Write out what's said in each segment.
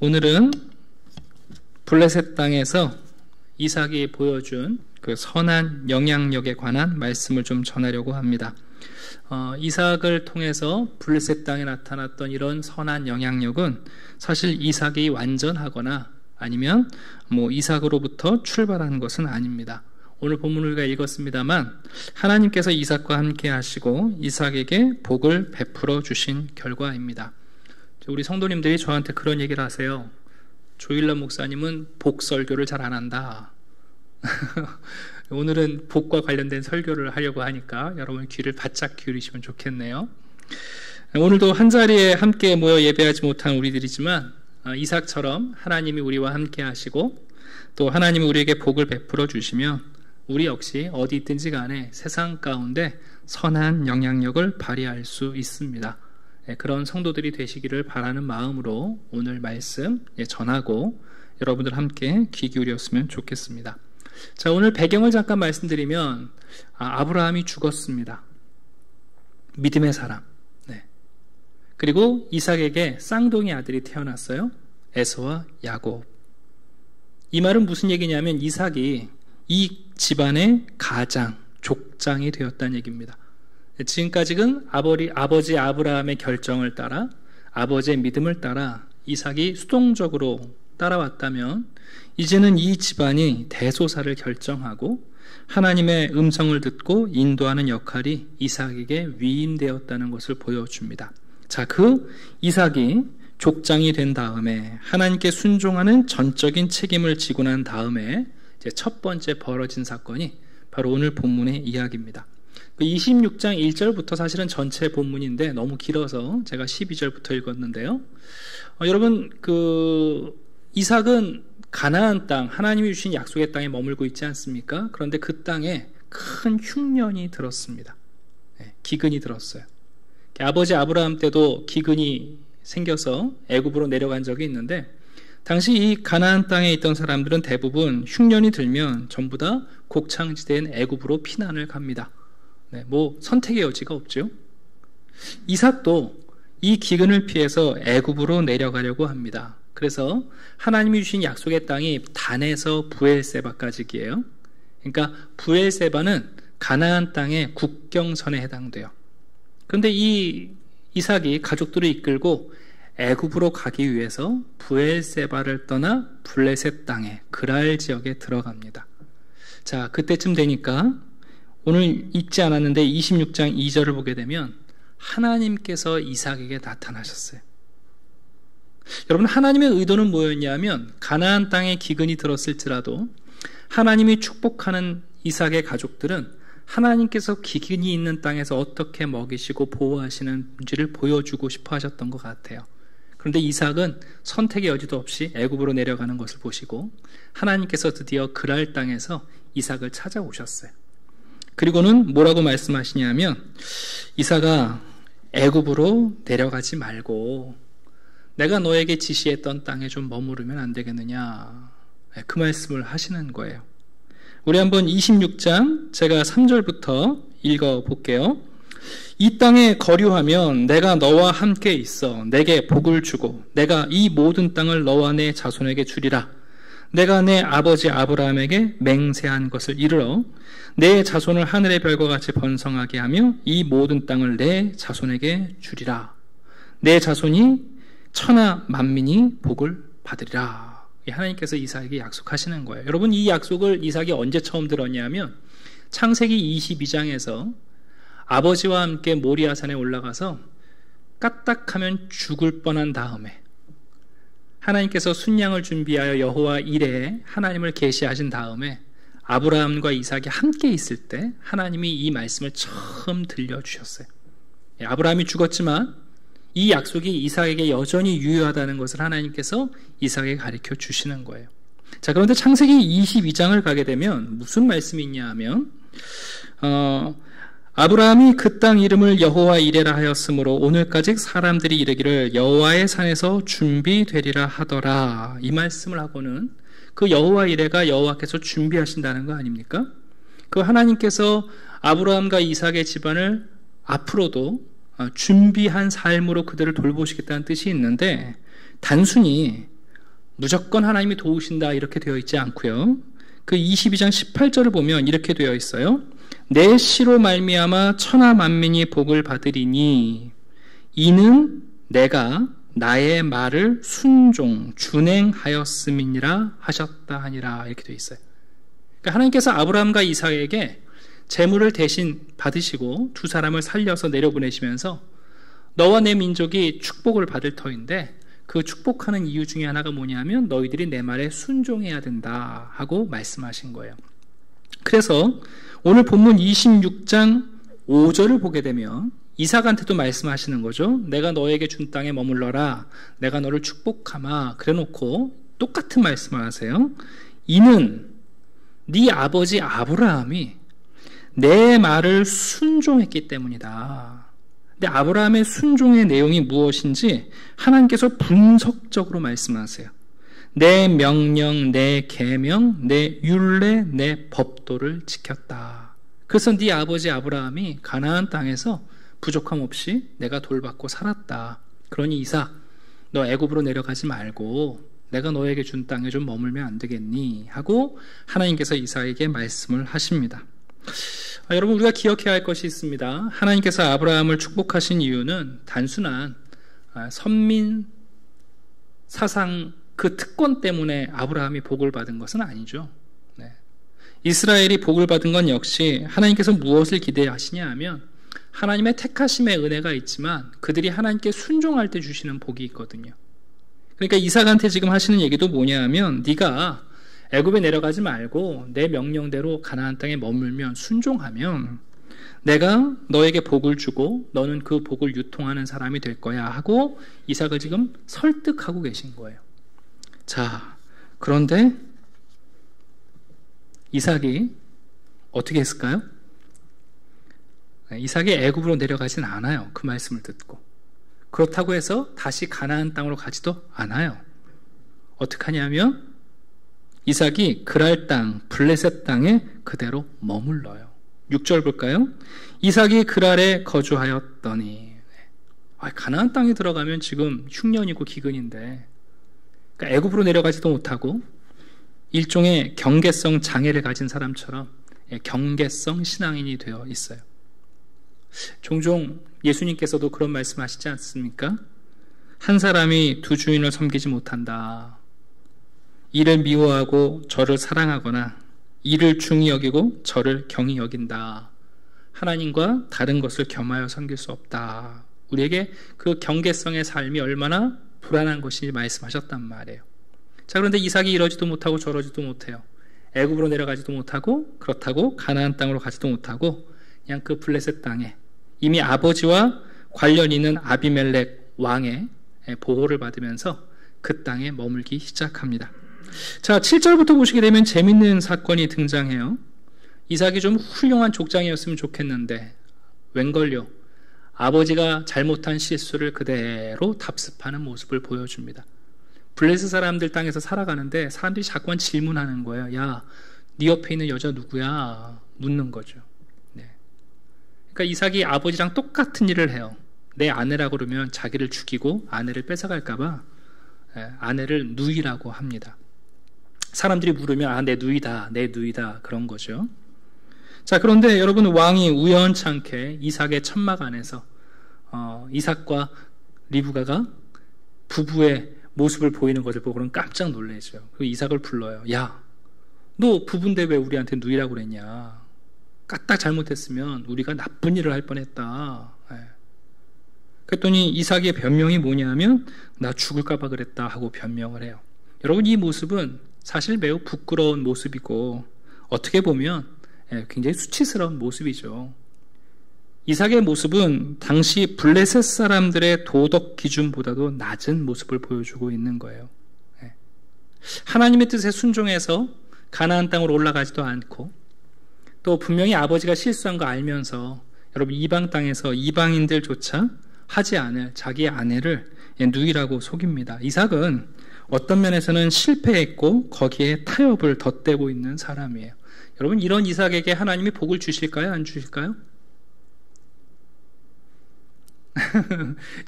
오늘은 블레셋 땅에서 이삭이 보여준 그 선한 영향력에 관한 말씀을 좀 전하려고 합니다. 이삭을 통해서 블레셋 땅에 나타났던 이런 선한 영향력은 사실 이삭이 완전하거나 아니면 이삭으로부터 출발한 것은 아닙니다. 오늘 본문을 우리가 읽었습니다만 하나님께서 이삭과 함께 하시고 이삭에게 복을 베풀어 주신 결과입니다. 우리 성도님들이 저한테 그런 얘기를 하세요. 조일남 목사님은 복 설교를 잘 안 한다. 오늘은 복과 관련된 설교를 하려고 하니까 여러분 귀를 바짝 기울이시면 좋겠네요. 오늘도 한자리에 함께 모여 예배하지 못한 우리들이지만 이삭처럼 하나님이 우리와 함께 하시고 또 하나님이 우리에게 복을 베풀어 주시면 우리 역시 어디 있든지 간에 세상 가운데 선한 영향력을 발휘할 수 있습니다. 그런 성도들이 되시기를 바라는 마음으로 오늘 말씀 전하고 여러분들 함께 귀 기울였으면 좋겠습니다. 자, 오늘 배경을 잠깐 말씀드리면 아브라함이 죽었습니다. 믿음의 사람. 네. 그리고 이삭에게 쌍둥이 아들이 태어났어요. 에서와 야곱. 이 말은 무슨 얘기냐면 이삭이 이 집안의 가장, 족장이 되었다는 얘기입니다. 지금까지는 아버지 아브라함의 결정을 따라 아버지의 믿음을 따라 이삭이 수동적으로 따라왔다면 이제는 이 집안이 대소사를 결정하고 하나님의 음성을 듣고 인도하는 역할이 이삭에게 위임되었다는 것을 보여줍니다. 자, 그 이삭이 족장이 된 다음에 하나님께 순종하는 전적인 책임을 지고 난 다음에 이제 첫 번째 벌어진 사건이 바로 오늘 본문의 이야기입니다. 26장 1절부터 사실은 전체 본문인데 너무 길어서 제가 12절부터 읽었는데요. 여러분 이삭은 가나안 땅, 하나님이 주신 약속의 땅에 머물고 있지 않습니까? 그런데 그 땅에 큰 흉년이 들었습니다. 기근이 들었어요. 아버지 아브라함 때도 기근이 생겨서 애굽으로 내려간 적이 있는데 당시 이 가나안 땅에 있던 사람들은 대부분 흉년이 들면 전부 다 곡창지대인 애굽으로 피난을 갑니다. 선택의 여지가 없죠. 이삭도 이 기근을 피해서 애굽으로 내려가려고 합니다. 그래서 하나님이 주신 약속의 땅이 단에서 브엘세바까지예요. 그러니까 브엘세바는 가나안 땅의 국경선에 해당돼요. 그런데 이 이삭이 가족들을 이끌고 애굽으로 가기 위해서 브엘세바를 떠나 블레셋 땅에 그랄 지역에 들어갑니다. 자, 그때쯤 되니까 오늘 읽지 않았는데 26장 2절을 보게 되면 하나님께서 이삭에게 나타나셨어요. 여러분, 하나님의 의도는 뭐였냐면 가나안 땅에 기근이 들었을지라도 하나님이 축복하는 이삭의 가족들은 하나님께서 기근이 있는 땅에서 어떻게 먹이시고 보호하시는지를 보여주고 싶어 하셨던 것 같아요. 그런데 이삭은 선택의 여지도 없이 애굽으로 내려가는 것을 보시고 하나님께서 드디어 그랄 땅에서 이삭을 찾아오셨어요. 그리고는 뭐라고 말씀하시냐면 이삭아, 애굽으로 내려가지 말고 내가 너에게 지시했던 땅에 좀 머무르면 안 되겠느냐, 그 말씀을 하시는 거예요. 우리 한번 26장 제가 3절부터 읽어볼게요. 이 땅에 거류하면 내가 너와 함께 있어 내게 복을 주고 내가 이 모든 땅을 너와 내 자손에게 주리라. 내가 내 아버지 아브라함에게 맹세한 것을 이루어 내 자손을 하늘의 별과 같이 번성하게 하며 이 모든 땅을 내 자손에게 주리라. 내 자손이 천하 만민이 복을 받으리라. 하나님께서 이삭에게 약속하시는 거예요. 여러분, 이 약속을 이삭이 언제 처음 들었냐면 창세기 22장에서 아버지와 함께 모리아산에 올라가서 까딱하면 죽을 뻔한 다음에 하나님께서 순양을 준비하여 여호와 이레에 하나님을 계시하신 다음에 아브라함과 이삭이 함께 있을 때 하나님이 이 말씀을 처음 들려주셨어요. 아브라함이 죽었지만 이 약속이 이삭에게 여전히 유효하다는 것을 하나님께서 이삭에게 가르쳐 주시는 거예요. 자, 그런데 창세기 22장을 가게 되면 무슨 말씀이 있냐 하면 아브라함이 그 땅 이름을 여호와 이레라 하였으므로 오늘까지 사람들이 이르기를 여호와의 산에서 준비되리라 하더라. 이 말씀을 하고는 그 여호와 이레가 여호와께서 준비하신다는 거 아닙니까? 그 하나님께서 아브라함과 이삭의 집안을 앞으로도 준비한 삶으로 그들을 돌보시겠다는 뜻이 있는데 단순히 무조건 하나님이 도우신다 이렇게 되어 있지 않고요. 그 22장 18절을 보면 이렇게 되어 있어요. 내 씨로 말미암아 천하 만민이 복을 받으리니 이는 내가 나의 말을 순종 준행하였음이니라 하셨다 하니라 이렇게 되어 있어요. 그러니까 하나님께서 아브라함과 이삭에게 재물을 대신 받으시고 두 사람을 살려서 내려보내시면서 너와 내 민족이 축복을 받을 터인데 그 축복하는 이유 중에 하나가 뭐냐면 너희들이 내 말에 순종해야 된다 하고 말씀하신 거예요. 그래서 오늘 본문 26장 5절을 보게 되면 이삭한테도 말씀하시는 거죠. 내가 너에게 준 땅에 머물러라. 내가 너를 축복하마. 그래놓고 똑같은 말씀을 하세요. 이는 네 아버지 아브라함이 내 말을 순종했기 때문이다. 근데 아브라함의 순종의 내용이 무엇인지 하나님께서 분석적으로 말씀하세요. 내 명령, 내 계명, 내 율례, 내 법도를 지켰다. 그래서 네 아버지 아브라함이 가나안 땅에서 부족함 없이 내가 돌받고 살았다. 그러니 이삭, 너 애굽으로 내려가지 말고 내가 너에게 준 땅에 좀 머물면 안 되겠니? 하고 하나님께서 이삭에게 말씀을 하십니다. 여러분, 우리가 기억해야 할 것이 있습니다. 하나님께서 아브라함을 축복하신 이유는 단순한 선민 사상 그 특권 때문에 아브라함이 복을 받은 것은 아니죠. 네. 이스라엘이 복을 받은 건 역시 하나님께서 무엇을 기대하시냐 하면 하나님의 택하심의 은혜가 있지만 그들이 하나님께 순종할 때 주시는 복이 있거든요. 그러니까 이삭한테 지금 하시는 얘기도 뭐냐 하면 네가 애굽에 내려가지 말고 내 명령대로 가나안 땅에 머물면 순종하면 내가 너에게 복을 주고 너는 그 복을 유통하는 사람이 될 거야 하고 이삭을 지금 설득하고 계신 거예요. 자, 그런데 이삭이 어떻게 했을까요? 이삭이 애굽으로 내려가진 않아요. 그 말씀을 듣고. 그렇다고 해서 다시 가나안 땅으로 가지도 않아요. 어떻게 하냐면 이삭이 그랄 땅, 블레셋 땅에 그대로 머물러요. 6절 볼까요? 이삭이 그랄에 거주하였더니 가나안 땅에 들어가면 지금 흉년이고 기근인데 그러니까 애굽으로 내려가지도 못하고 일종의 경계성 장애를 가진 사람처럼 경계성 신앙인이 되어 있어요. 종종 예수님께서도 그런 말씀 하시지 않습니까? 한 사람이 두 주인을 섬기지 못한다. 이를 미워하고 저를 사랑하거나 이를 중히 여기고 저를 경히 여긴다. 하나님과 다른 것을 겸하여 섬길 수 없다. 우리에게 그 경계성의 삶이 얼마나 불안한 것인지 말씀하셨단 말이에요. 자, 그런데 이삭이 이러지도 못하고 저러지도 못해요. 애굽으로 내려가지도 못하고 그렇다고 가나안 땅으로 가지도 못하고 그냥 그 블레셋 땅에 이미 아버지와 관련 있는 아비멜렉 왕의 보호를 받으면서 그 땅에 머물기 시작합니다. 자, 7절부터 보시게 되면 재밌는 사건이 등장해요. 이삭이 좀 훌륭한 족장이었으면 좋겠는데 웬걸요? 아버지가 잘못한 실수를 그대로 답습하는 모습을 보여줍니다. 블레셋 사람들 땅에서 살아가는데 사람들이 자꾸만 질문하는 거예요. 야, 네 옆에 있는 여자 누구야? 묻는 거죠. 네. 그러니까 이삭이 아버지랑 똑같은 일을 해요. 내 아내라고 그러면 자기를 죽이고 아내를 뺏어갈까봐 아내를 누이라고 합니다. 사람들이 물으면 내 누이다, 내 누이다 그런 거죠. 자, 그런데 여러분, 왕이 우연찮게 이삭의 천막 안에서 이삭과 리브가가 부부의 모습을 보이는 것을 보고는 깜짝 놀라죠. 그리고 이삭을 불러요. 야, 너 부부인데 왜 우리한테 누이라고 그랬냐? 까딱 잘못했으면 우리가 나쁜 일을 할 뻔했다. 그랬더니 이삭의 변명이 뭐냐면 나 죽을까봐 그랬다 하고 변명을 해요. 여러분, 이 모습은 사실 매우 부끄러운 모습이고 어떻게 보면 굉장히 수치스러운 모습이죠. 이삭의 모습은 당시 블레셋 사람들의 도덕 기준보다도 낮은 모습을 보여주고 있는 거예요. 하나님의 뜻에 순종해서 가나안 땅으로 올라가지도 않고 또 분명히 아버지가 실수한 거 알면서 여러분 이방 땅에서 이방인들조차 하지 않을 자기 아내를 누이라고 속입니다. 이삭은 어떤 면에서는 실패했고 거기에 타협을 덧대고 있는 사람이에요. 여러분, 이런 이삭에게 하나님이 복을 주실까요? 안 주실까요?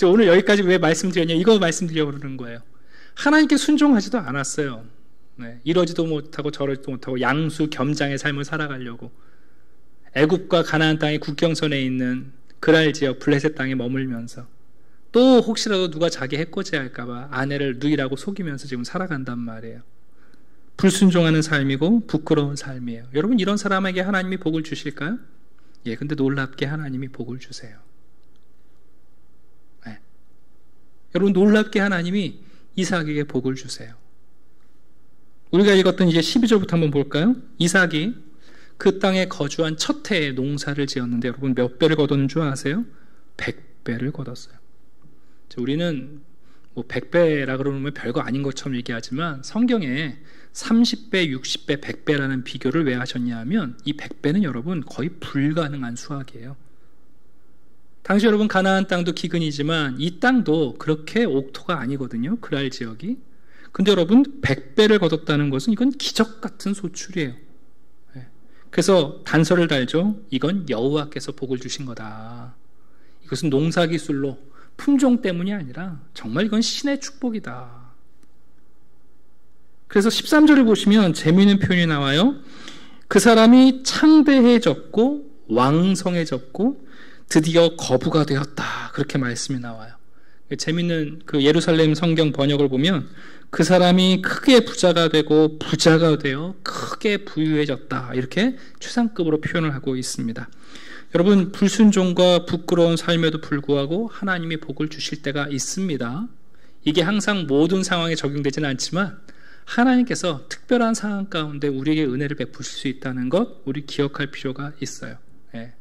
오늘 여기까지 왜 말씀드렸냐? 이거 말씀드리려고 그러는 거예요. 하나님께 순종하지도 않았어요. 이러지도 못하고 저러지도 못하고 양수 겸장의 삶을 살아가려고 애굽과 가나안 땅의 국경선에 있는 그랄 지역 블레셋 땅에 머물면서 또 혹시라도 누가 자기 해코지할까 봐 아내를 누이라고 속이면서 지금 살아간단 말이에요. 불순종하는 삶이고 부끄러운 삶이에요. 여러분, 이런 사람에게 하나님이 복을 주실까요? 예, 근데 놀랍게 하나님이 복을 주세요. 네. 여러분, 놀랍게 하나님이 이삭에게 복을 주세요. 우리가 읽었던 이제 12절부터 한번 볼까요? 이삭이 그 땅에 거주한 첫 해에 농사를 지었는데 여러분 몇 배를 거뒀는 줄 아세요? 100배를 거뒀어요. 우리는 뭐 100배라 그러면 별거 아닌 것처럼 얘기하지만 성경에 30배, 60배, 100배라는 비교를 왜 하셨냐 하면 이 100배는 여러분 거의 불가능한 수학이에요. 당시 여러분 가나안 땅도 기근이지만 이 땅도 그렇게 옥토가 아니거든요. 그랄 지역이. 근데 여러분 100배를 거뒀다는 것은 이건 기적 같은 소출이에요. 그래서 단서를 달죠. 이건 여호와께서 복을 주신 거다. 이것은 농사기술로 품종 때문이 아니라 정말 이건 신의 축복이다. 그래서 13절을 보시면 재미있는 표현이 나와요. 그 사람이 창대해졌고 왕성해졌고 드디어 거부가 되었다. 그렇게 말씀이 나와요. 재미있는 그 예루살렘 성경 번역을 보면 그 사람이 크게 부자가 되고 부자가 되어 크게 부유해졌다. 이렇게 최상급으로 표현을 하고 있습니다. 여러분, 불순종과 부끄러운 삶에도 불구하고 하나님이 복을 주실 때가 있습니다. 이게 항상 모든 상황에 적용되지는 않지만 하나님께서 특별한 상황 가운데 우리에게 은혜를 베푸실 수 있다는 것 우리 기억할 필요가 있어요. 예.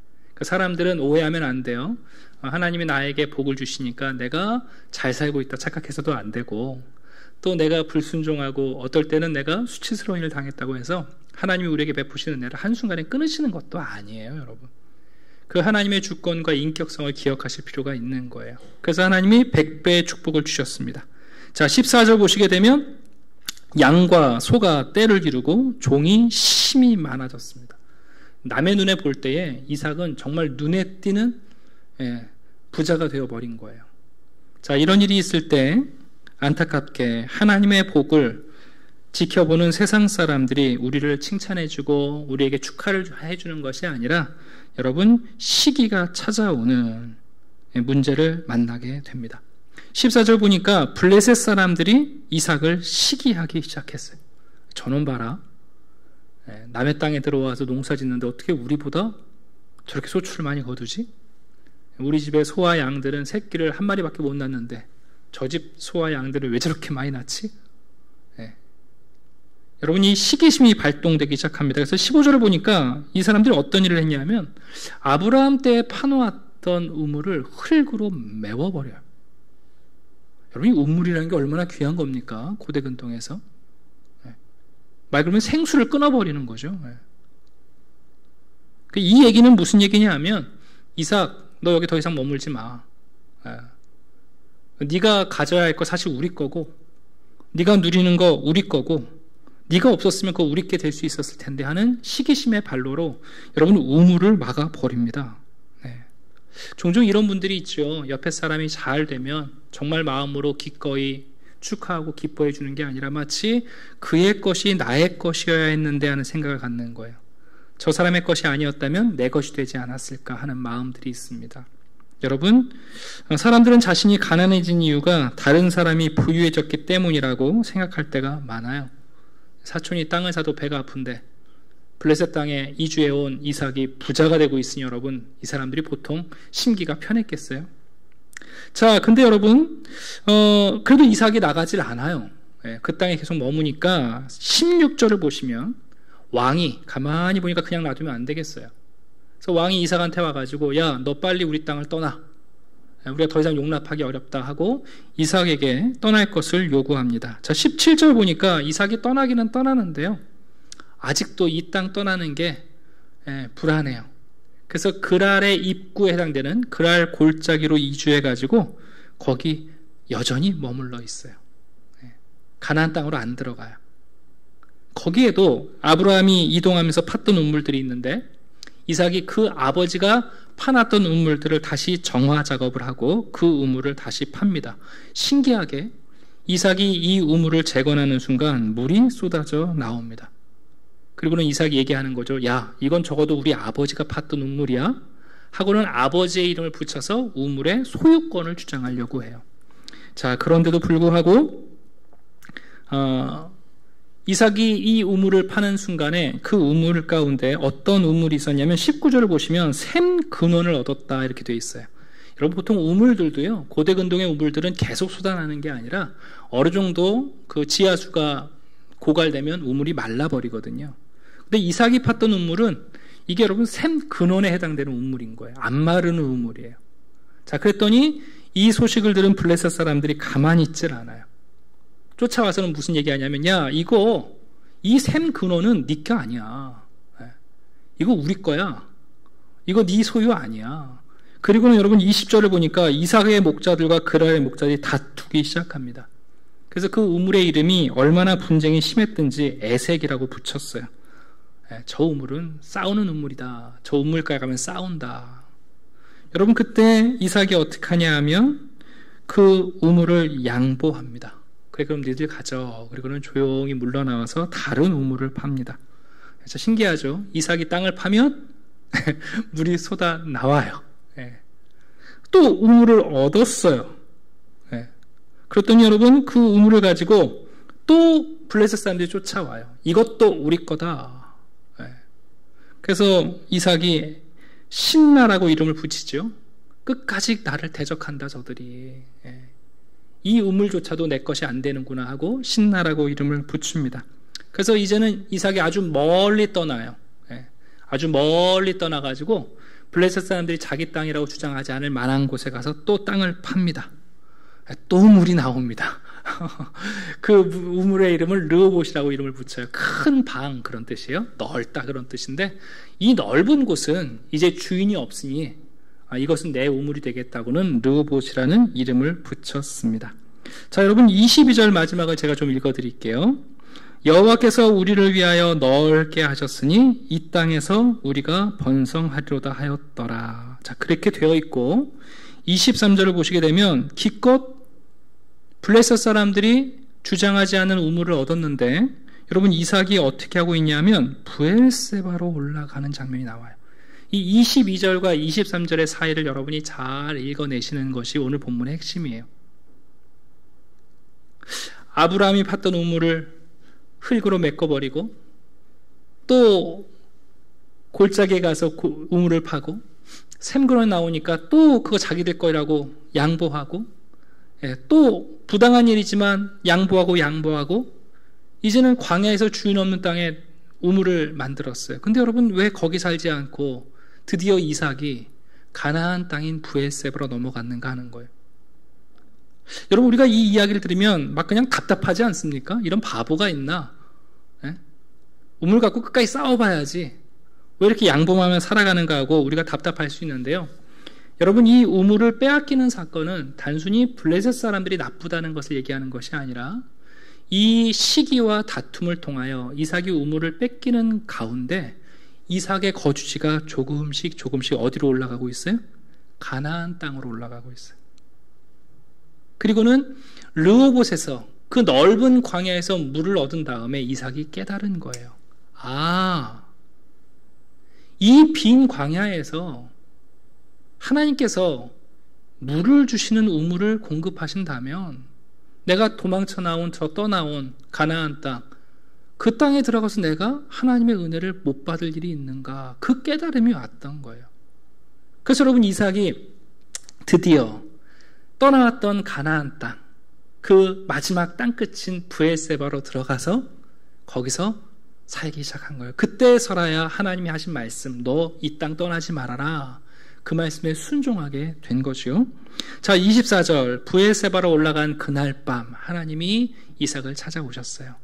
사람들은 오해하면 안 돼요. 하나님이 나에게 복을 주시니까 내가 잘 살고 있다 착각해서도 안 되고 또 내가 불순종하고 어떨 때는 내가 수치스러운 일을 당했다고 해서 하나님이 우리에게 베푸시는 은혜를 한순간에 끊으시는 것도 아니에요, 여러분. 그 하나님의 주권과 인격성을 기억하실 필요가 있는 거예요. 그래서 하나님이 100배의 축복을 주셨습니다. 자, 14절 보시게 되면 양과 소가 떼를 기르고 종이 심히 많아졌습니다. 남의 눈에 볼 때에 이삭은 정말 눈에 띄는 부자가 되어버린 거예요. 자, 이런 일이 있을 때 안타깝게 하나님의 복을 지켜보는 세상 사람들이 우리를 칭찬해주고 우리에게 축하를 해주는 것이 아니라 여러분 시기가 찾아오는 문제를 만나게 됩니다. 14절 보니까 블레셋 사람들이 이삭을 시기하기 시작했어요. 저놈 봐라. 남의 땅에 들어와서 농사 짓는데 어떻게 우리보다 저렇게 소출을 많이 거두지? 우리 집에 소와 양들은 새끼를 한 마리밖에 못 낳는데 저 집 소와 양들을 왜 저렇게 많이 낳지? 여러분, 이 시기심이 발동되기 시작합니다. 그래서 15절을 보니까 이 사람들이 어떤 일을 했냐면 아브라함 때에 파놓았던 우물을 흙으로 메워버려요. 여러분, 이 우물이라는 게 얼마나 귀한 겁니까? 고대 근동에서. 말 그러면 생수를 끊어버리는 거죠. 이 얘기는 무슨 얘기냐 하면 이삭, 너 여기 더 이상 머물지 마. 네가 가져야 할 거 사실 우리 거고 네가 누리는 거 우리 거고 네가 없었으면 그거 우리께 될 수 있었을 텐데 하는 시기심의 발로로 여러분 우물을 막아버립니다. 종종 이런 분들이 있죠. 옆에 사람이 잘 되면 정말 마음으로 기꺼이 축하하고 기뻐해 주는 게 아니라 마치 그의 것이 나의 것이어야 했는데 하는 생각을 갖는 거예요. 저 사람의 것이 아니었다면 내 것이 되지 않았을까 하는 마음들이 있습니다. 여러분, 사람들은 자신이 가난해진 이유가 다른 사람이 부유해졌기 때문이라고 생각할 때가 많아요. 사촌이 땅을 사도 배가 아픈데 블레셋 땅에 이주해온 이삭이 부자가 되고 있으니 여러분, 이 사람들이 보통 심기가 편했겠어요? 자, 근데 여러분, 그래도 이삭이 나가질 않아요. 그 땅에 계속 머무니까 16절을 보시면 왕이 가만히 보니까 그냥 놔두면 안 되겠어요. 그래서 왕이 이삭한테 와가지고 야, 너 빨리 우리 땅을 떠나. 우리가 더 이상 용납하기 어렵다 하고 이삭에게 떠날 것을 요구합니다. 자, 17절 보니까 이삭이 떠나기는 떠나는데요. 아직도 이 땅 떠나는 게 불안해요. 그래서 그랄의 입구에 해당되는 그랄 골짜기로 이주해가지고 거기 여전히 머물러 있어요. 가나안 땅으로 안 들어가요. 거기에도 아브라함이 이동하면서 팠던 우물들이 있는데 이삭이 그 아버지가 파놨던 우물들을 다시 정화 작업을 하고 그 우물을 다시 팝니다. 신기하게 이삭이 이 우물을 재건하는 순간 물이 쏟아져 나옵니다. 그리고는 이삭이 얘기하는 거죠. 야, 이건 적어도 우리 아버지가 팠던 우물이야. 하고는 아버지의 이름을 붙여서 우물의 소유권을 주장하려고 해요. 자, 그런데도 불구하고 이삭이 이 우물을 파는 순간에 그 우물 가운데 어떤 우물이 있었냐면 19절을 보시면 샘 근원을 얻었다 이렇게 되어 있어요. 여러분 보통 우물들도요, 고대 근동의 우물들은 계속 쏟아나는 게 아니라 어느 정도 그 지하수가 고갈되면 우물이 말라버리거든요. 근데 이삭이 팠던 우물은 이게 여러분 샘 근원에 해당되는 우물인 거예요. 안 마르는 우물이에요. 자, 그랬더니 이 소식을 들은 블레셋 사람들이 가만히 있질 않아요. 쫓아와서는 무슨 얘기하냐면, 야, 이 샘 근원은 네 거 아니야. 이거 우리 거야. 이거 네 소유 아니야. 그리고는 여러분 20절을 보니까 이삭의 목자들과 그랄의 목자들이 다투기 시작합니다. 그래서 그 우물의 이름이 얼마나 분쟁이 심했든지 에색이라고 붙였어요. 저 우물은 싸우는 우물이다. 저 우물가에 가면 싸운다. 여러분 그때 이삭이 어떻게 하냐 하면 그 우물을 양보합니다. 그래, 그럼 니들 가져. 그리고는 조용히 물러나와서 다른 우물을 팝니다. 그래서 신기하죠. 이삭이 땅을 파면 물이 쏟아 나와요. 또 우물을 얻었어요. 그랬더니 여러분 그 우물을 가지고 또 블레셋 사람들이 쫓아와요. 이것도 우리 거다. 그래서 이삭이 신나라고 이름을 붙이죠. 끝까지 나를 대적한다 저들이. 이 우물조차도 내 것이 안 되는구나 하고 신나라고 이름을 붙입니다. 그래서 이제는 이삭이 아주 멀리 떠나요. 아주 멀리 떠나가지고 블레셋 사람들이 자기 땅이라고 주장하지 않을 만한 곳에 가서 또 땅을 팝니다. 또 물이 나옵니다. 그 우물의 이름을 르호봇이라고 이름을 붙여요. 큰 방 그런 뜻이에요. 넓다 그런 뜻인데 이 넓은 곳은 이제 주인이 없으니 이것은 내 우물이 되겠다고는 르호봇이라는 이름을 붙였습니다. 자, 여러분 22절 마지막을 제가 좀 읽어드릴게요. 여호와께서 우리를 위하여 넓게 하셨으니 이 땅에서 우리가 번성하리로다 하였더라. 자, 그렇게 되어 있고 23절을 보시게 되면 기껏 블레셋 사람들이 주장하지 않은 우물을 얻었는데 여러분 이삭이 어떻게 하고 있냐면 브엘세바로 올라가는 장면이 나와요. 이 22절과 23절의 사이를 여러분이 잘 읽어내시는 것이 오늘 본문의 핵심이에요. 아브라함이 팠던 우물을 흙으로 메꿔버리고 또 골짜기에 가서 우물을 파고 샘근원 나오니까 또 그거 자기들 거라고 양보하고 또 부당한 일이지만 양보하고 이제는 광야에서 주인 없는 땅에 우물을 만들었어요. 근데 여러분 왜 거기 살지 않고 드디어 이삭이 가나안 땅인 브엘세바로 넘어갔는가 하는 거예요. 여러분 우리가 이 이야기를 들으면 막 그냥 답답하지 않습니까? 이런 바보가 있나? 우물 갖고 끝까지 싸워봐야지. 왜 이렇게 양보하며 살아가는가 하고 우리가 답답할 수 있는데요. 여러분 이 우물을 빼앗기는 사건은 단순히 블레셋 사람들이 나쁘다는 것을 얘기하는 것이 아니라 이 시기와 다툼을 통하여 이삭이 우물을 뺏기는 가운데 이삭의 거주지가 조금씩 어디로 올라가고 있어요? 가나안 땅으로 올라가고 있어요. 그리고는 르호봇에서 그 넓은 광야에서 물을 얻은 다음에 이삭이 깨달은 거예요. 이 빈 광야에서 하나님께서 물을 주시는 우물을 공급하신다면 내가 도망쳐 나온 떠나온 가나안 땅, 그 땅에 들어가서 내가 하나님의 은혜를 못 받을 일이 있는가, 그 깨달음이 왔던 거예요. 그래서 여러분 이삭이 드디어 떠나왔던 가나안 땅, 그 마지막 땅끝인 브엘세바로 들어가서 거기서 살기 시작한 거예요. 그때서라야 하나님이 하신 말씀, 너 이 땅 떠나지 말아라, 그 말씀에 순종하게 된 거죠. 자, 24절 브엘세바로 올라간 그날 밤 하나님이 이삭을 찾아오셨어요.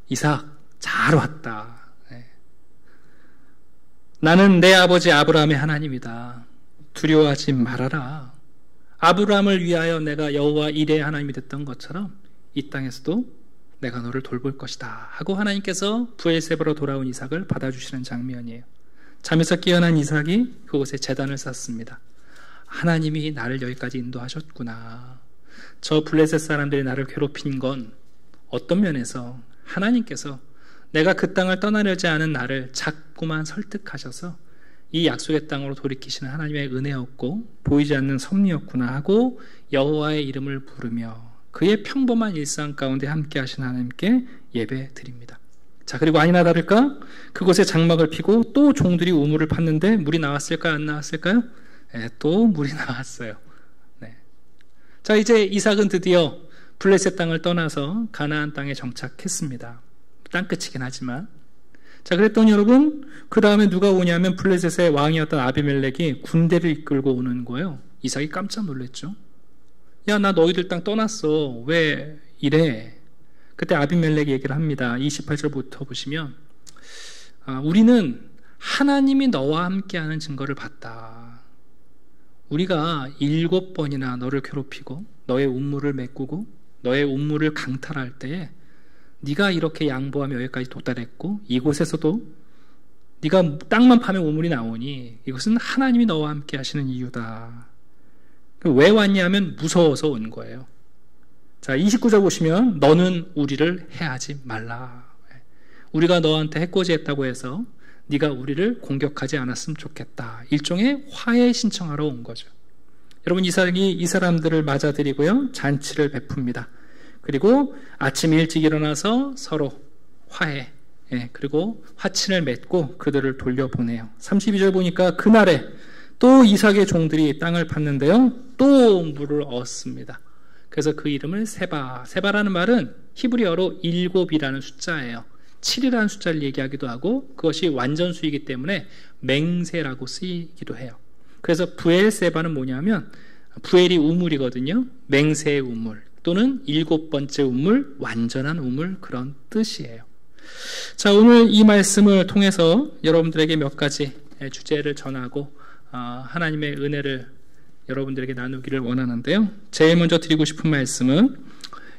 이삭 잘 왔다. 나는 내 아버지 아브라함의 하나님이다. 두려워하지 말아라. 아브라함을 위하여 내가 여호와 이레의 하나님이 됐던 것처럼 이 땅에서도 내가 너를 돌볼 것이다 하고 하나님께서 브엘세바로 돌아온 이삭을 받아주시는 장면이에요. 잠에서 깨어난 이삭이 그곳에 제단을 쌓습니다. 하나님이 나를 여기까지 인도하셨구나. 저 블레셋 사람들이 나를 괴롭힌 건 어떤 면에서 하나님께서 내가 그 땅을 떠나려지 않은 나를 자꾸만 설득하셔서 이 약속의 땅으로 돌이키시는 하나님의 은혜였고 보이지 않는 섭리였구나 하고 여호와의 이름을 부르며 그의 평범한 일상 가운데 함께 하신 하나님께 예배 드립니다. 자, 그리고 아니나 다를까 그곳에 장막을 피고 또 종들이 우물을 팠는데 물이 나왔을까요? 안 나왔을까요? 네, 또 물이 나왔어요. 네. 자, 이제 이삭은 드디어 블레셋 땅을 떠나서 가나안 땅에 정착했습니다. 땅끝이긴 하지만. 자, 그랬더니 여러분, 그 다음에 누가 오냐면 블레셋의 왕이었던 아비멜렉이 군대를 이끌고 오는 거예요. 이삭이 깜짝 놀랐죠. 야, 나 너희들 땅 떠났어. 왜 이래? 그때 아비멜렉이 얘기를 합니다. 28절부터 보시면 우리는 하나님이 너와 함께하는 증거를 봤다. 우리가 7번이나 너를 괴롭히고 너의 운물을 메꾸고 너의 운물을 강탈할 때에 네가 이렇게 양보하며 여기까지 도달했고 이곳에서도 네가 땅만 파면 우물이 나오니 이것은 하나님이 너와 함께 하시는 이유다. 왜 왔냐면 무서워서 온 거예요. 자, 29절 보시면 너는 우리를 해하지 말라. 우리가 너한테 해코지했다고 해서 네가 우리를 공격하지 않았으면 좋겠다. 일종의 화해 신청하러 온 거죠. 여러분, 이삭이 이 사람들을 맞아들이고요, 잔치를 베풉니다. 그리고 아침 일찍 일어나서 서로 화해, 그리고 화친을 맺고 그들을 돌려보내요. 32절 보니까 그날에 또 이삭의 종들이 땅을 팠는데요, 또 물을 얻습니다. 그래서 그 이름을 세바. 세바라는 말은 히브리어로 7이라는 숫자예요. 7이라는 숫자를 얘기하기도 하고 그것이 완전수이기 때문에 맹세라고 쓰이기도 해요. 그래서 부엘세바는 뭐냐면 부엘이 우물이거든요. 맹세의 우물 또는 7번째 우물, 완전한 우물, 그런 뜻이에요. 자, 오늘 이 말씀을 통해서 여러분들에게 몇 가지 주제를 전하고 하나님의 은혜를 여러분들에게 나누기를 원하는데요. 제일 먼저 드리고 싶은 말씀은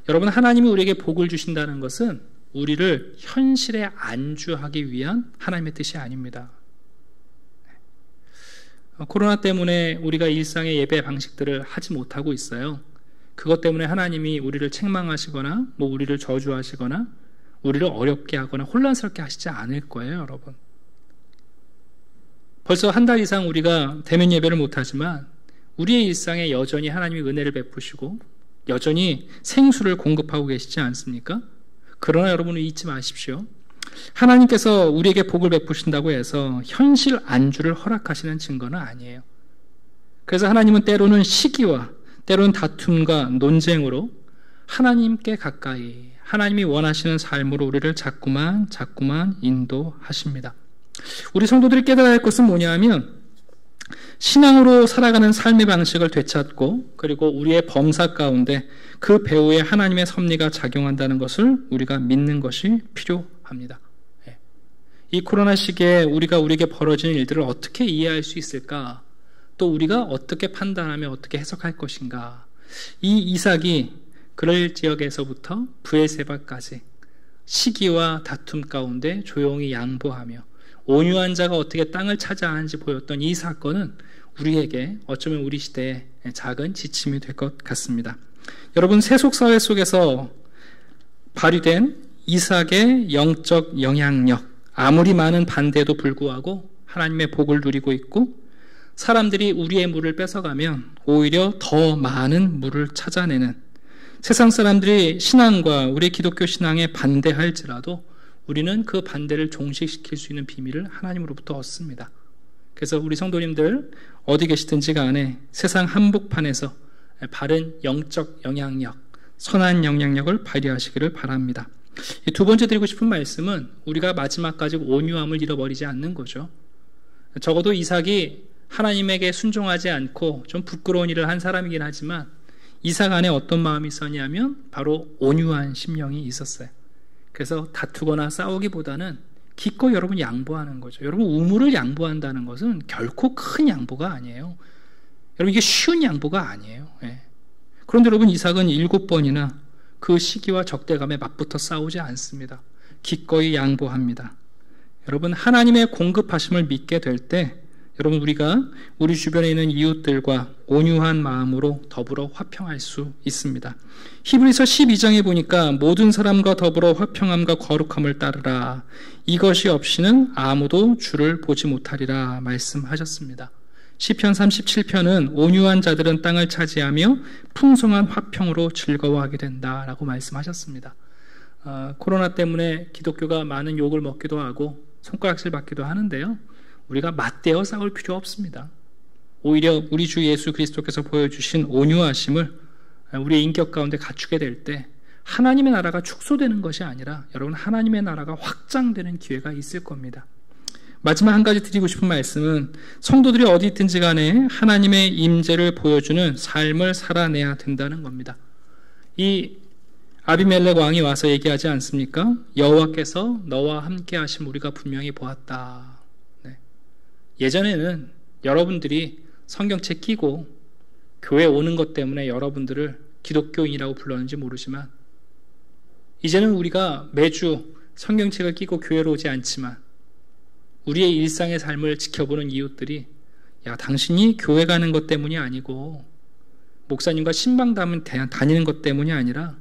여러분, 하나님이 우리에게 복을 주신다는 것은 우리를 현실에 안주하기 위한 하나님의 뜻이 아닙니다. 코로나 때문에 우리가 일상의 예배 방식들을 하지 못하고 있어요. 그것 때문에 하나님이 우리를 책망하시거나 우리를 저주하시거나 우리를 어렵게 하거나 혼란스럽게 하시지 않을 거예요, 여러분. 벌써 한 달 이상 우리가 대면 예배를 못하지만 우리의 일상에 여전히 하나님이 은혜를 베푸시고 여전히 생수를 공급하고 계시지 않습니까? 그러나 여러분은 잊지 마십시오. 하나님께서 우리에게 복을 베푸신다고 해서 현실 안주를 허락하시는 증거는 아니에요. 그래서 하나님은 때로는 시기와 때로는 다툼과 논쟁으로 하나님께 가까이, 하나님이 원하시는 삶으로 우리를 자꾸만 인도하십니다. 우리 성도들이 깨달아야 할 것은 뭐냐면 신앙으로 살아가는 삶의 방식을 되찾고 그리고 우리의 범사 가운데 그 배후에 하나님의 섭리가 작용한다는 것을 우리가 믿는 것이 필요합니다. 이 코로나 시기에 우리가 우리에게 벌어지는 일들을 어떻게 이해할 수 있을까? 또 우리가 어떻게 판단하며 어떻게 해석할 것인가? 이 이삭이 그럴 지역에서부터 브엘세바까지 시기와 다툼 가운데 조용히 양보하며 온유한 자가 어떻게 땅을 차지하는지 보였던 이 사건은 우리에게 어쩌면 우리 시대의 작은 지침이 될 것 같습니다. 여러분, 세속사회 속에서 발휘된 이삭의 영적 영향력, 아무리 많은 반대에도 불구하고 하나님의 복을 누리고 있고 사람들이 우리의 물을 뺏어가면 오히려 더 많은 물을 찾아내는, 세상 사람들이 신앙과 우리 기독교 신앙에 반대할지라도 우리는 그 반대를 종식시킬 수 있는 비밀을 하나님으로부터 얻습니다. 그래서 우리 성도님들 어디 계시든지 간에 세상 한복판에서 바른 영적 영향력, 선한 영향력을 발휘하시기를 바랍니다. 이 두 번째 드리고 싶은 말씀은 우리가 마지막까지 온유함을 잃어버리지 않는 거죠. 적어도 이삭이 하나님에게 순종하지 않고 좀 부끄러운 일을 한 사람이긴 하지만 이삭 안에 어떤 마음이 있었냐면 바로 온유한 심령이 있었어요. 그래서 다투거나 싸우기보다는 기꺼이 여러분 양보하는 거죠. 여러분, 우물을 양보한다는 것은 결코 큰 양보가 아니에요. 여러분, 이게 쉬운 양보가 아니에요. 그런데 여러분, 이삭은 7번이나 그 시기와 적대감에 맞붙어 싸우지 않습니다. 기꺼이 양보합니다. 여러분, 하나님의 공급하심을 믿게 될 때 여러분, 우리가 우리 주변에 있는 이웃들과 온유한 마음으로 더불어 화평할 수 있습니다. 히브리서 12장에 보니까 모든 사람과 더불어 화평함과 거룩함을 따르라. 이것이 없이는 아무도 주를 보지 못하리라 말씀하셨습니다. 시편 37편은 온유한 자들은 땅을 차지하며 풍성한 화평으로 즐거워하게 된다라고 말씀하셨습니다. 코로나 때문에 기독교가 많은 욕을 먹기도 하고 손가락질 받기도 하는데요. 우리가 맞대어 싸울 필요 없습니다. 오히려 우리 주 예수 그리스도께서 보여주신 온유하심을 우리의 인격 가운데 갖추게 될 때 하나님의 나라가 축소되는 것이 아니라 여러분, 하나님의 나라가 확장되는 기회가 있을 겁니다. 마지막 한 가지 드리고 싶은 말씀은 성도들이 어디 있든지 간에 하나님의 임재를 보여주는 삶을 살아내야 된다는 겁니다. 이 아비멜렉 왕이 와서 얘기하지 않습니까? 여호와께서 너와 함께 하심 우리가 분명히 보았다. 네. 예전에는 여러분들이 성경책 끼고 교회 오는 것 때문에 여러분들을 기독교인이라고 불렀는지 모르지만 이제는 우리가 매주 성경책을 끼고 교회로 오지 않지만 우리의 일상의 삶을 지켜보는 이웃들이 야, 당신이 교회 가는 것 때문이 아니고 목사님과 신방 다니는 것 때문이 아니라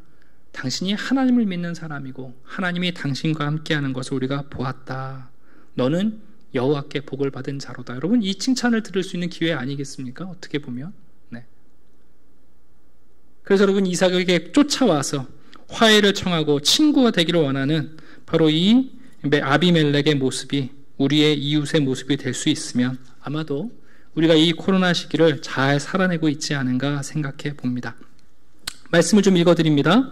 당신이 하나님을 믿는 사람이고 하나님이 당신과 함께하는 것을 우리가 보았다. 너는 여호와께 복을 받은 자로다. 여러분, 이 칭찬을 들을 수 있는 기회 아니겠습니까? 어떻게 보면. 네. 그래서 여러분, 이삭에게 쫓아와서 화해를 청하고 친구가 되기를 원하는 바로 이 아비멜렉의 모습이 우리의 이웃의 모습이 될 수 있으면 아마도 우리가 이 코로나 시기를 잘 살아내고 있지 않은가 생각해 봅니다. 말씀을 좀 읽어드립니다.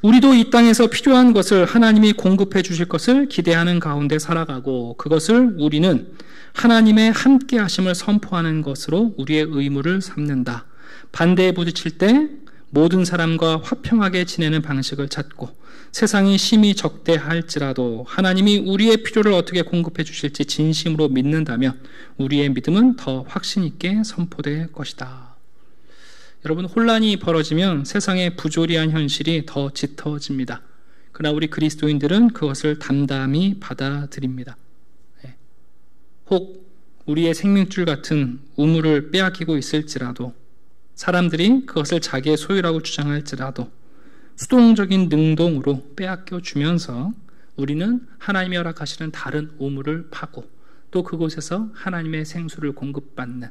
우리도 이 땅에서 필요한 것을 하나님이 공급해 주실 것을 기대하는 가운데 살아가고 그것을 우리는 하나님의 함께 하심을 선포하는 것으로 우리의 의무를 삼는다. 반대에 부딪힐 때 모든 사람과 화평하게 지내는 방식을 찾고 세상이 심히 적대할지라도 하나님이 우리의 필요를 어떻게 공급해 주실지 진심으로 믿는다면 우리의 믿음은 더 확신 있게 선포될 것이다. 여러분, 혼란이 벌어지면 세상의 부조리한 현실이 더 짙어집니다. 그러나 우리 그리스도인들은 그것을 담담히 받아들입니다. 혹 우리의 생명줄 같은 우물을 빼앗기고 있을지라도 사람들이 그것을 자기의 소유라고 주장할지라도 수동적인 능동으로 빼앗겨 주면서 우리는 하나님이 허락하시는 다른 우물을 파고 또 그곳에서 하나님의 생수를 공급받는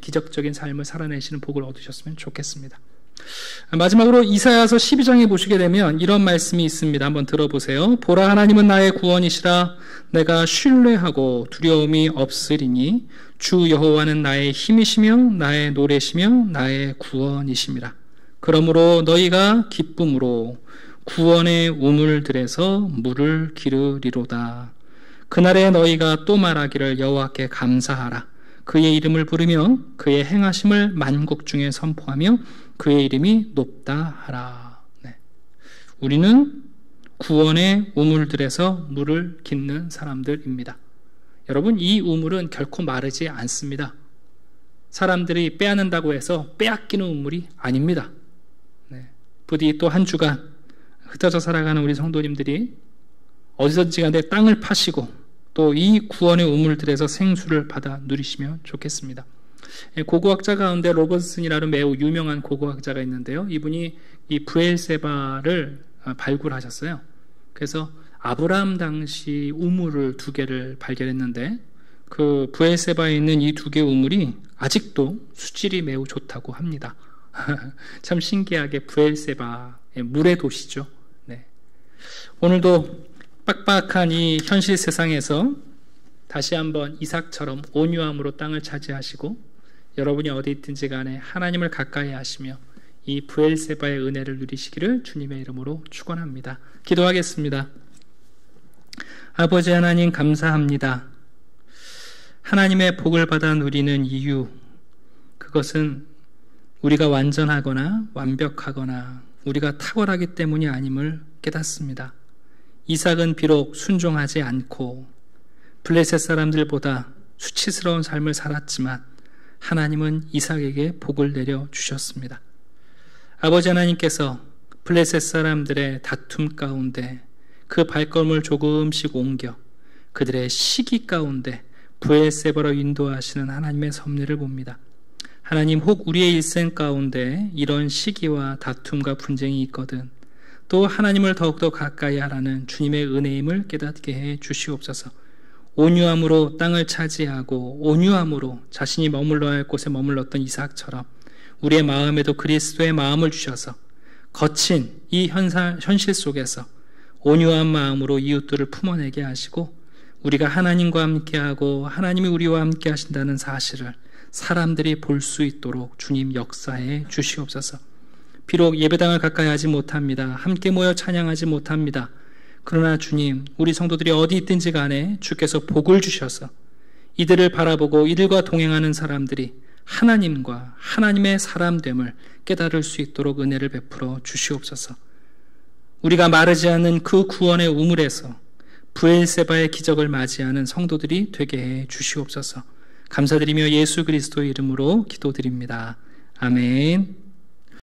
기적적인 삶을 살아내시는 복을 얻으셨으면 좋겠습니다. 마지막으로 이사야서 12장에 보시게 되면 이런 말씀이 있습니다. 한번 들어보세요. 보라, 하나님은 나의 구원이시라. 내가 신뢰하고 두려움이 없으리니 주 여호와는 나의 힘이시며 나의 노래시며 나의 구원이심이라. 그러므로 너희가 기쁨으로 구원의 우물들에서 물을 기르리로다. 그날에 너희가 또 말하기를 여호와께 감사하라. 그의 이름을 부르며 그의 행하심을 만국 중에 선포하며 그의 이름이 높다 하라. 네. 우리는 구원의 우물들에서 물을 깃는 사람들입니다. 여러분, 이 우물은 결코 마르지 않습니다. 사람들이 빼앗는다고 해서 빼앗기는 우물이 아닙니다. 네. 부디 또 한 주간 흩어져 살아가는 우리 성도님들이 어디서든지 간에 땅을 파시고 또 이 구원의 우물들에서 생수를 받아 누리시면 좋겠습니다. 고고학자 가운데 로버슨이라는 매우 유명한 고고학자가 있는데요. 이분이 이 브엘세바를 발굴하셨어요. 그래서 아브라함 당시 우물을 2개를 발견했는데 그 브엘세바에 있는 이 2개의 우물이 아직도 수질이 매우 좋다고 합니다. 참 신기하게 브엘세바의 물의 도시죠. 네. 오늘도 빡빡한 이 현실 세상에서 다시 한번 이삭처럼 온유함으로 땅을 차지하시고 여러분이 어디 있든지 간에 하나님을 가까이 하시며 이 브엘세바의 은혜를 누리시기를 주님의 이름으로 축원합니다. 기도하겠습니다. 아버지 하나님, 감사합니다. 하나님의 복을 받아 누리는 이유, 그것은 우리가 완전하거나 완벽하거나 우리가 탁월하기 때문이 아님을 깨닫습니다. 이삭은 비록 순종하지 않고 블레셋 사람들보다 수치스러운 삶을 살았지만 하나님은 이삭에게 복을 내려 주셨습니다. 아버지 하나님께서 블레셋 사람들의 다툼 가운데 그 발걸음을 조금씩 옮겨 그들의 시기 가운데 브엘세바로 인도하시는 하나님의 섭리를 봅니다. 하나님, 혹 우리의 일생 가운데 이런 시기와 다툼과 분쟁이 있거든 또 하나님을 더욱더 가까이 하라는 주님의 은혜임을 깨닫게 해 주시옵소서. 온유함으로 땅을 차지하고 온유함으로 자신이 머물러야 할 곳에 머물렀던 이삭처럼 우리의 마음에도 그리스도의 마음을 주셔서 거친 이 현실 속에서 온유한 마음으로 이웃들을 품어내게 하시고 우리가 하나님과 함께하고 하나님이 우리와 함께 하신다는 사실을 사람들이 볼 수 있도록 주님 역사해 주시옵소서. 비록 예배당을 가까이 하지 못합니다. 함께 모여 찬양하지 못합니다. 그러나 주님, 우리 성도들이 어디 있든지 간에 주께서 복을 주셔서 이들을 바라보고 이들과 동행하는 사람들이 하나님과 하나님의 사람됨을 깨달을 수 있도록 은혜를 베풀어 주시옵소서. 우리가 마르지 않는 그 구원의 우물에서 브엘세바의 기적을 맞이하는 성도들이 되게 해 주시옵소서. 감사드리며 예수 그리스도의 이름으로 기도드립니다. 아멘.